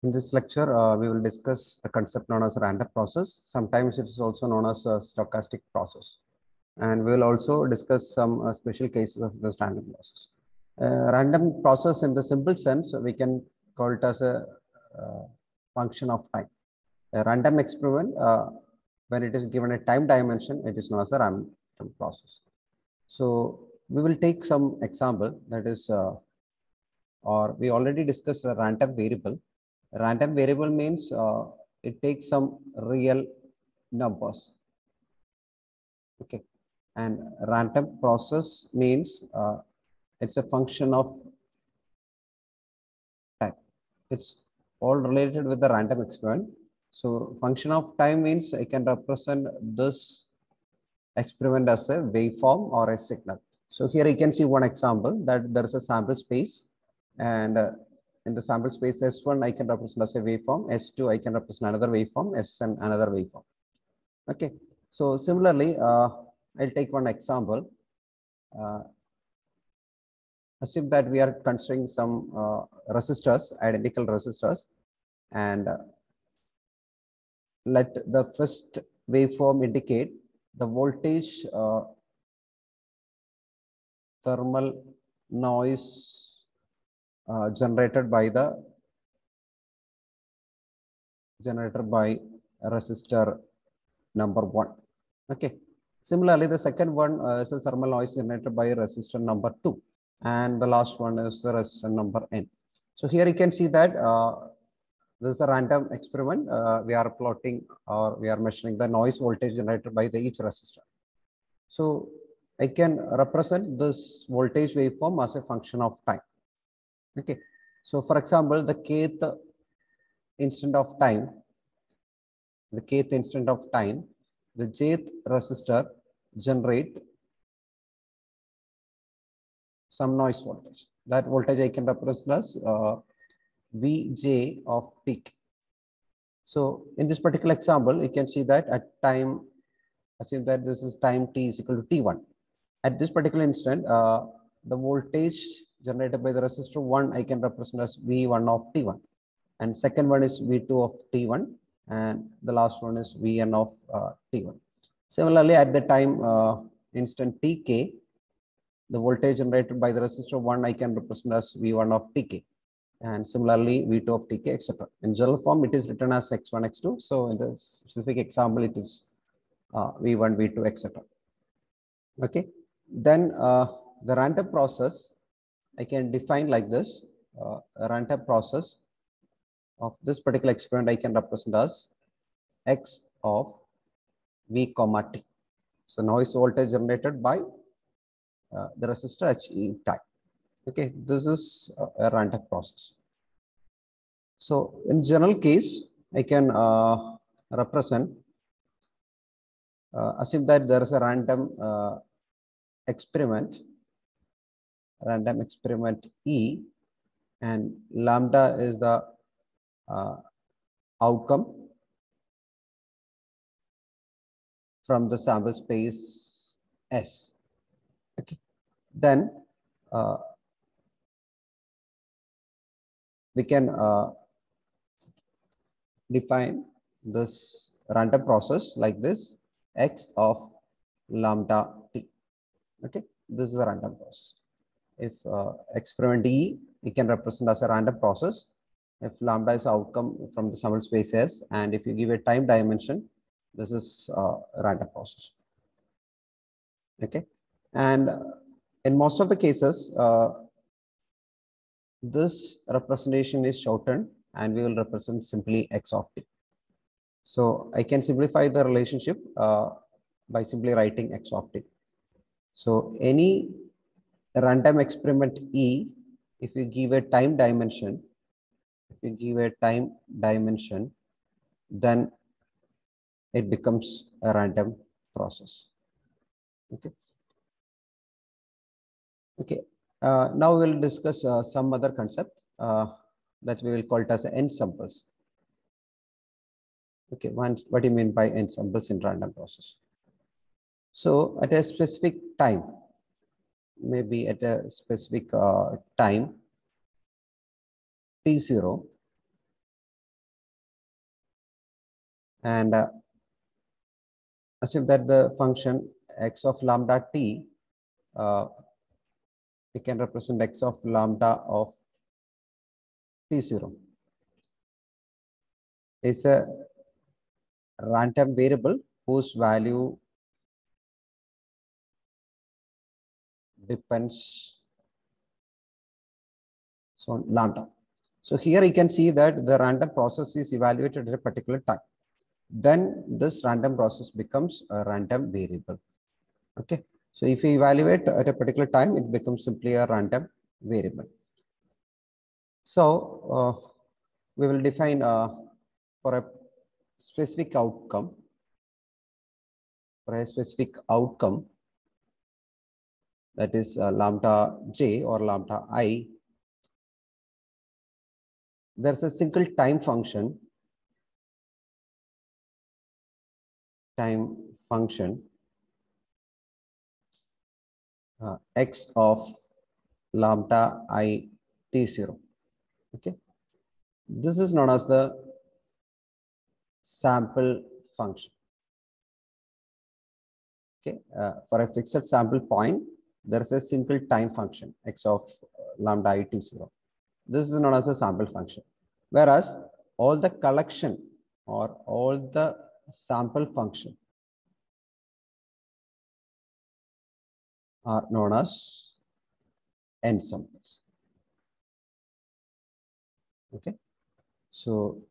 In this lecture, we will discuss the concept known as random process. Sometimes it is also known as a stochastic process. And we will also discuss some special cases of this random process. Random process in the simple sense, we can call it as a function of time. A random experiment, when it is given a time dimension, it is known as a random process. So we will take some example, that is, or we already discussed a random variable. Random variable means it takes some real numbers. Okay, and random process means it's a function of time. It's all related with the random experiment. So function of time means I can represent this experiment as a waveform or a signal. So here you can see one example that there is a sample space, and in the sample space S1 I can represent as a waveform, S2 I can represent another waveform, Sn another waveform. Okay, so similarly, I'll take one example. Assume that we are considering some resistors, identical resistors, and let the first waveform indicate the voltage thermal noise generated by resistor number 1. Okay, similarly the second one is a thermal noise generated by resistor number 2, and the last one is the resistor number n. So here you can see that this is a random experiment. We are plotting, or we are measuring the noise voltage generated by each resistor. So I can represent this voltage waveform as a function of time. Okay, so for example, the kth instant of time, the jth resistor generate some noise voltage. That voltage I can represent as Vj of peak. So in this particular example, you can see that at time, assume that this is time t is equal to t1. At this particular instant, the voltage generated by the resistor 1 I can represent as V1 of t1, and second one is V2 of t1, and the last one is Vn of t1. Similarly, at the time instant tk, the voltage generated by the resistor 1 I can represent as V1 of tk, and similarly V2 of tk, etc. In general form, it is written as x1, x2. So in this specific example, it is V1, V2, etc. Okay, then the random process I can define like this. A random process of this particular experiment I can represent as x of V comma t. So noise voltage generated by the resistor He time. Okay, this is a random process. So in general case, I can represent, assume that there is a random experiment E, and lambda is the outcome from the sample space S. Okay, then we can define this random process like this: x of lambda t. Okay, this is a random process. If experiment E, we can represent as a random process if lambda is outcome from the sample space S, and if you give a time dimension, this is a random process. Okay, and in most of the cases, this representation is shortened, and we will represent simply x of t. So I can simplify the relationship by simply writing x of t. So any random experiment E, if you give a time dimension, then it becomes a random process. Okay. Okay. Now we'll discuss some other concept that we will call it as n samples. Okay. What do you mean by n samples in random process? So at a specific time, maybe at a specific time t0, And assume that the function x of lambda t, we can represent x of lambda of t0 is a random variable whose value depends on lambda. So here you can see that the random process is evaluated at a particular time. Then this random process becomes a random variable. Okay. So if you evaluate at a particular time, it becomes simply a random variable. So we will define for a specific outcome, that is lambda j or lambda I, there's a single time function x of lambda I t0. Okay, this is known as the sample function. Okay, for a fixed sample point, there is a single time function x of lambda I t0. This is known as a sample function. Whereas all the collection or all the sample function are known as ensembles. Okay, so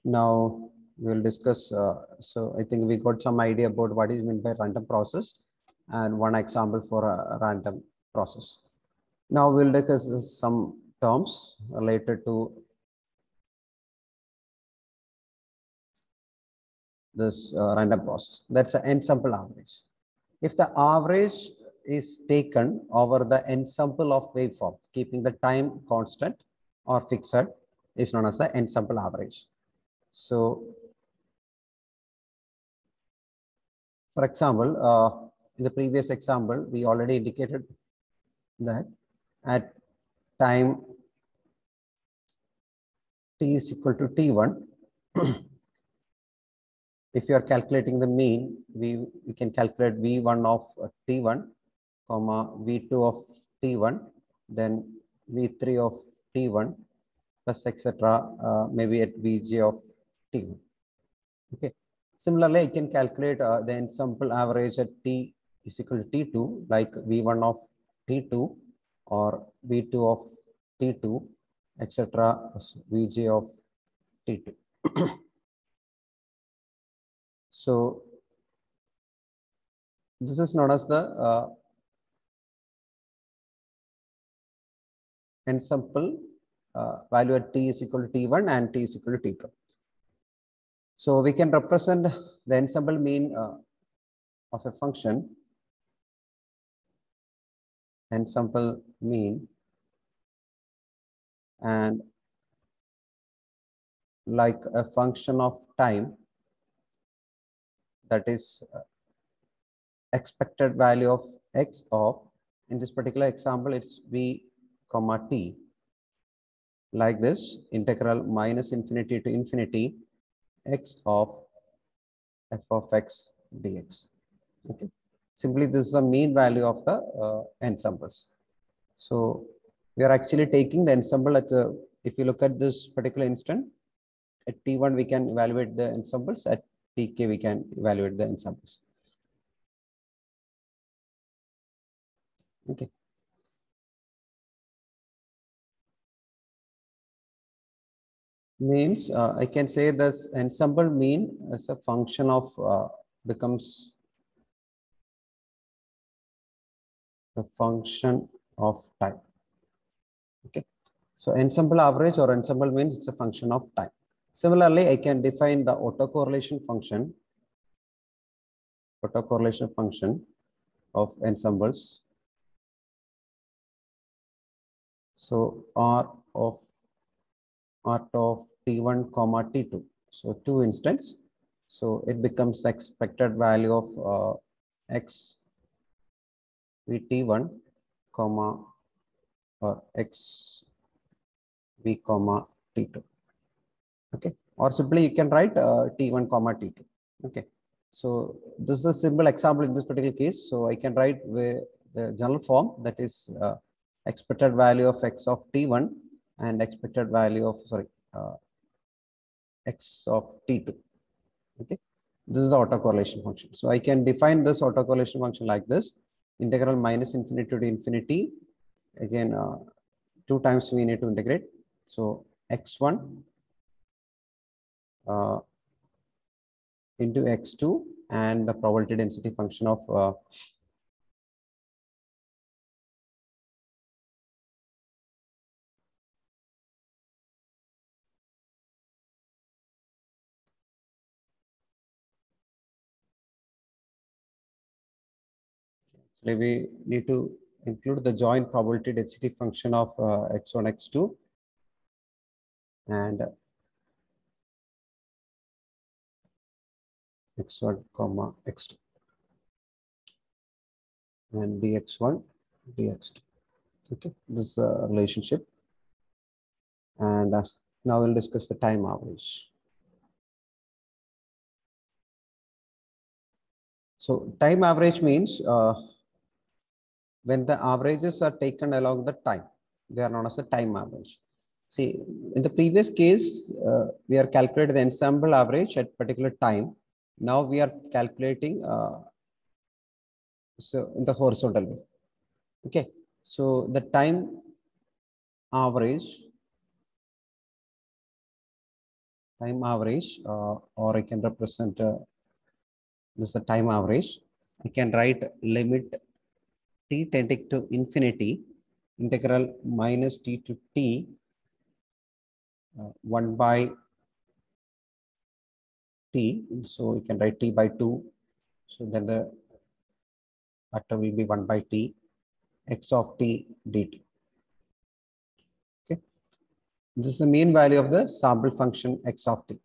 now we will discuss. So I think we got some idea about what is meant by random process and one example for a random process. Now we'll discuss some terms related to this random process. That's an ensemble average. If the average is taken over the ensemble of waveform, keeping the time constant or fixed, is known as the ensemble average. So, for example, in the previous example, we already indicated that at time t is equal to t1, if you are calculating the mean, we can calculate v1 of t1, comma v2 of t1, then v3 of t1 plus etc. Maybe at vj of t1. Okay. Similarly, I can calculate the ensemble average at t is equal to t2, like v1 of t2 or v2 of t2, etc. vj of t2. So this is known as the ensemble value at t is equal to t1 and t is equal to t2. So we can represent the ensemble mean of a function, ensemble mean, and like a function of time, that is expected value of x of, in this particular example, it's v comma t, like this, integral minus infinity to infinity x of f of x dx. Okay, simply this is the mean value of the ensembles. So we are actually taking the ensemble at a, if you look at this particular instant, at t1 we can evaluate the ensembles, at tk we can evaluate the ensembles. Okay. Means I can say this ensemble mean as a function of becomes a function of time. Okay, so ensemble average or ensemble means it's a function of time. Similarly, I can define the autocorrelation function of ensembles. So r of t1 comma t2. So two instants. So it becomes the expected value of x v t1 comma or x v comma t2. Okay, or simply you can write t1 comma t2. Okay, so this is a simple example in this particular case. So I can write the general form, that is expected value of x of t1 and expected value of x of t2. Okay, this is the autocorrelation function. So I can define this autocorrelation function like this: integral minus infinity to infinity. Again, 2 times we need to integrate. So x1 into x2 and the probability density function of we need to include the joint probability density function of x1, x2, and x1 comma x2, and dx1 dx2. Okay, this relationship, and now we'll discuss the time average. So time average means when the averages are taken along the time, they are known as a time average. See, in the previous case, we are calculating the ensemble average at particular time. Now we are calculating so in the horizontal way. Okay, so the time average, or I can represent this is the time average. I can write limit t tending to infinity, integral minus t to t, 1 by t. So you can write t by 2. So then the factor will be 1 by t, x of t dt. Okay, this is the mean value of the sample function x of t.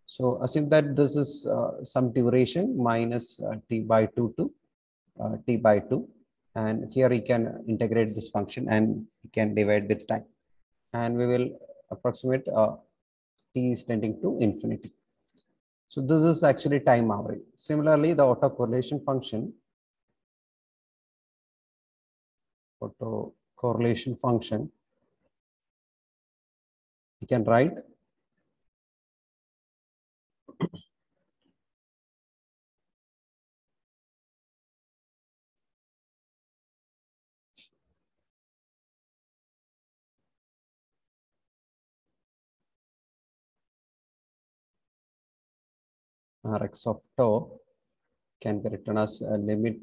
So assume that this is some duration minus t by 2 to t by 2, and here you can integrate this function and you can divide with time, and we will approximate t is tending to infinity. So this is actually time average. Similarly, the autocorrelation function, you can write Rx of tau can be written as a limit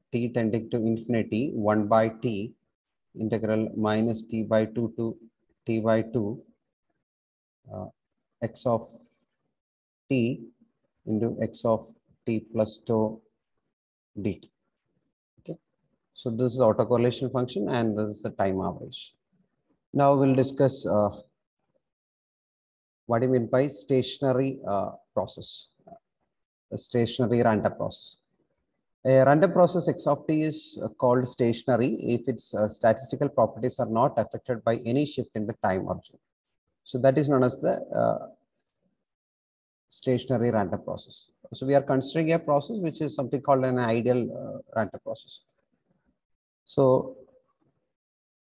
t tending to infinity 1 by t, integral minus t by 2 to t by 2, x of t into x of t plus tau dt. Okay, so this is autocorrelation function and this is the time average. Now we'll discuss what do you mean by stationary process, a stationary random process. A random process x of t is called stationary if its statistical properties are not affected by any shift in the time origin. So that is known as the stationary random process. So we are considering a process which is something called an ideal random process. So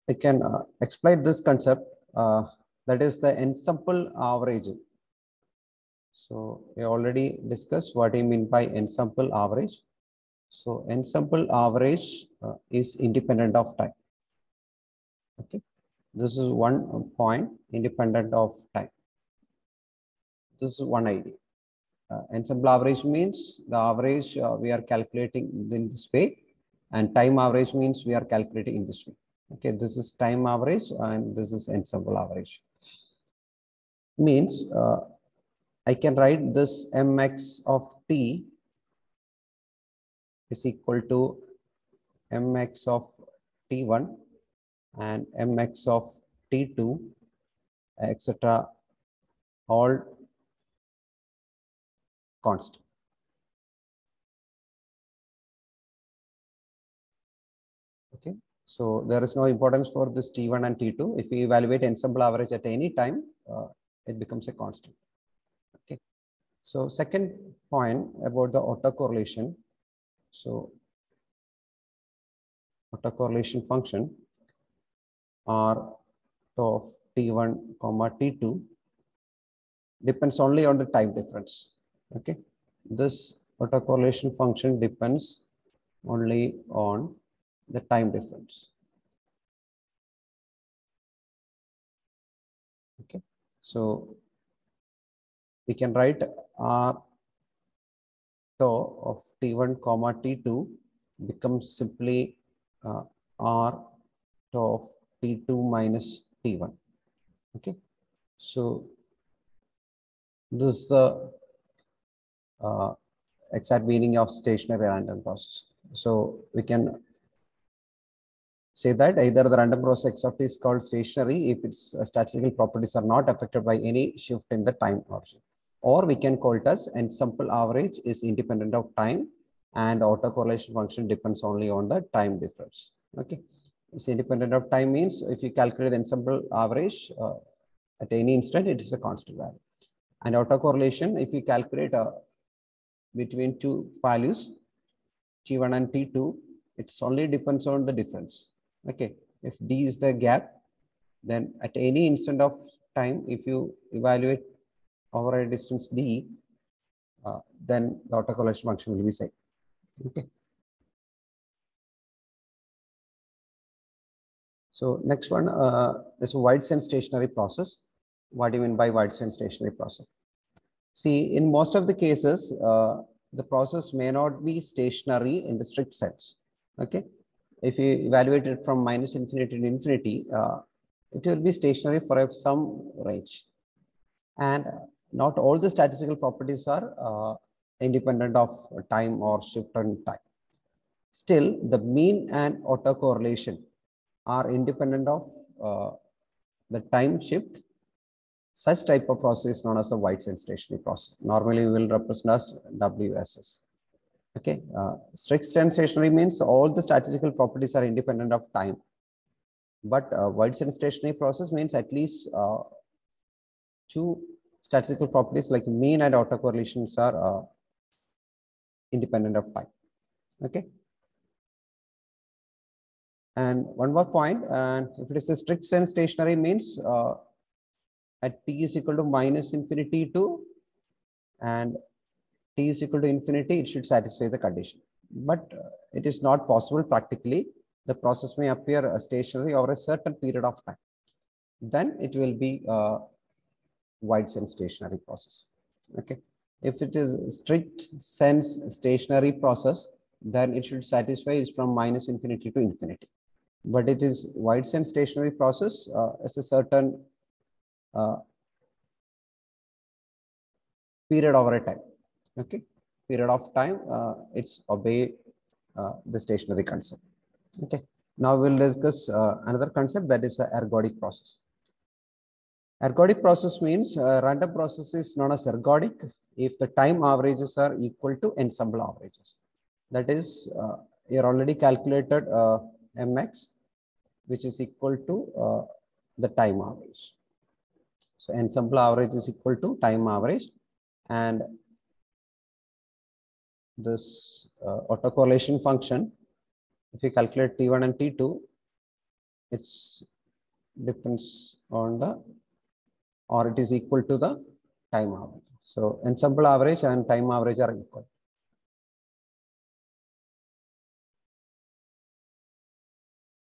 I can explain this concept, that is the ensemble averaging. So we already discussed what I mean by ensemble average. So ensemble average is independent of time. Okay, this is one point independent of time. This is one idea. Ensemble average means the average we are calculating in this way, and time average means we are calculating in this way. Okay, this is time average and this is ensemble average. Means I can write this mx of t is equal to mx of t1 and mx of t2, etc., all constant. Okay, So there is no importance for this T1 and T2. If we evaluate ensemble average at any time, it becomes a constant. Okay. So second point about the autocorrelation. So autocorrelation function R of T1 comma T2 depends only on the time difference. Okay. This autocorrelation function depends only on the time difference. Okay. So we can write R tau of T1 comma T2 becomes simply R tau of T2 minus T1. Okay. So this is the exact meaning of stationary random process. So we can say that either the random process x of t is called stationary if its statistical properties are not affected by any shift in the time option. Or we can call it as ensemble average is independent of time and the autocorrelation function depends only on the time difference. Okay. It's independent of time means if you calculate the ensemble average at any instant, it is a constant value. And autocorrelation, if you calculate between two values, T1 and T2, it only depends on the difference. Okay, if D is the gap, then at any instant of time, if you evaluate over a distance D, then the autocorrelation function will be same. Okay. So next one is a Whiteson stationary process. What do you mean by Whiteson stationary process? See, in most of the cases, the process may not be stationary in the strict sense. Okay. If you evaluate it from minus infinity to infinity, it will be stationary for some range. And not all the statistical properties are independent of time or shift in time. Still, the mean and autocorrelation are independent of the time shift. Such type of process is known as a Whiteson stationary process. Normally, we will represent as WSS. Okay, strict stationary means all the statistical properties are independent of time. But Whiteson stationary process means at least two statistical properties like mean and autocorrelations are independent of time. Okay. And one more point, and if it is a strict sense stationary means at t is equal to minus infinity to and t is equal to infinity, it should satisfy the condition. But it is not possible practically. The process may appear stationary over a certain period of time. Then it will be Whiteson stationary process. Okay. If it is strict sense stationary process, then it should satisfy is from minus infinity to infinity. But it is Whiteson stationary process. It's a certain period over a time. Okay, period of time. It's obey the stationary concept. Okay. Now we'll discuss another concept, that is the ergodic process. Ergodic process means random process is known as ergodic if the time averages are equal to ensemble averages. That is, you already calculated mx, which is equal to the time average. So ensemble average is equal to time average, and this autocorrelation function, if you calculate T1 and T2, it's depends on the, or it is equal to the time average. So ensemble average and time average are equal.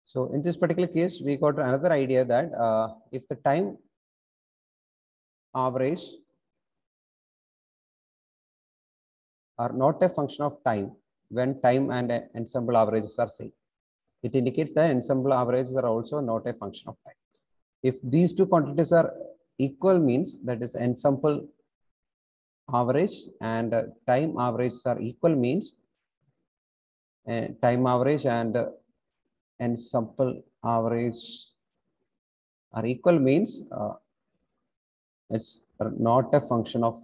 So in this particular case, we got another idea that if the time average are not a function of time when time and ensemble averages are same, it indicates that ensemble averages are also not a function of time. If these two quantities are equal means that is ensemble average and time averages are equal means time average and ensemble average are equal means it's not a function of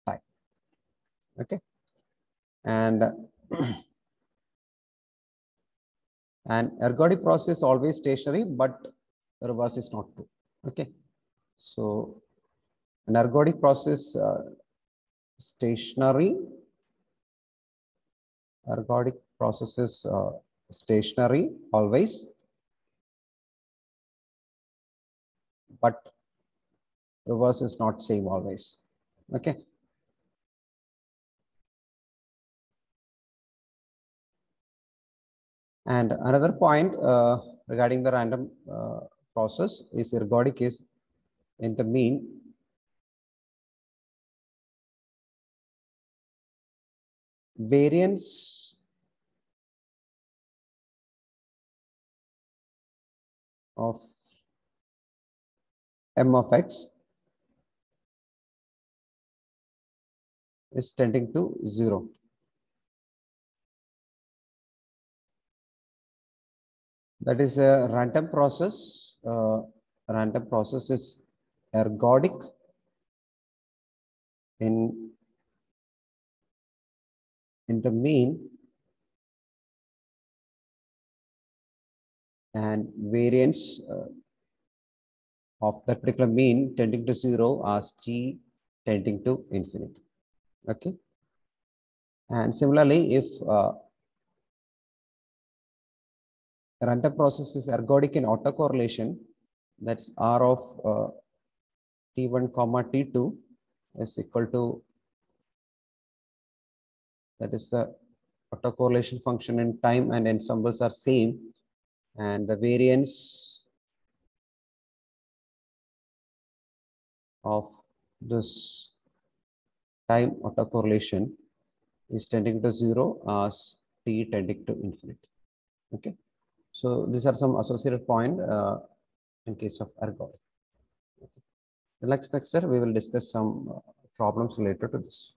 time. Okay. And And ergodic process is always stationary, but the reverse is not true. Okay. So an ergodic process stationary, ergodic process is stationary always, but reverse is not same always. Okay. And another point regarding the random process is ergodic is in the mean variance of m of x is tending to 0. That is a random process. Random process is ergodic in the mean and variance of that particular mean tending to 0 as t tending to infinity. Okay. And similarly, if random process is ergodic in autocorrelation, that's R of T1 comma T2 is equal to, that is the autocorrelation function in time and ensembles are same, and the variance of this time autocorrelation is tending to 0 as t tending to infinity. Okay. So these are some associated point in case of ergodic. Okay. The next lecture we will discuss some problems related to this.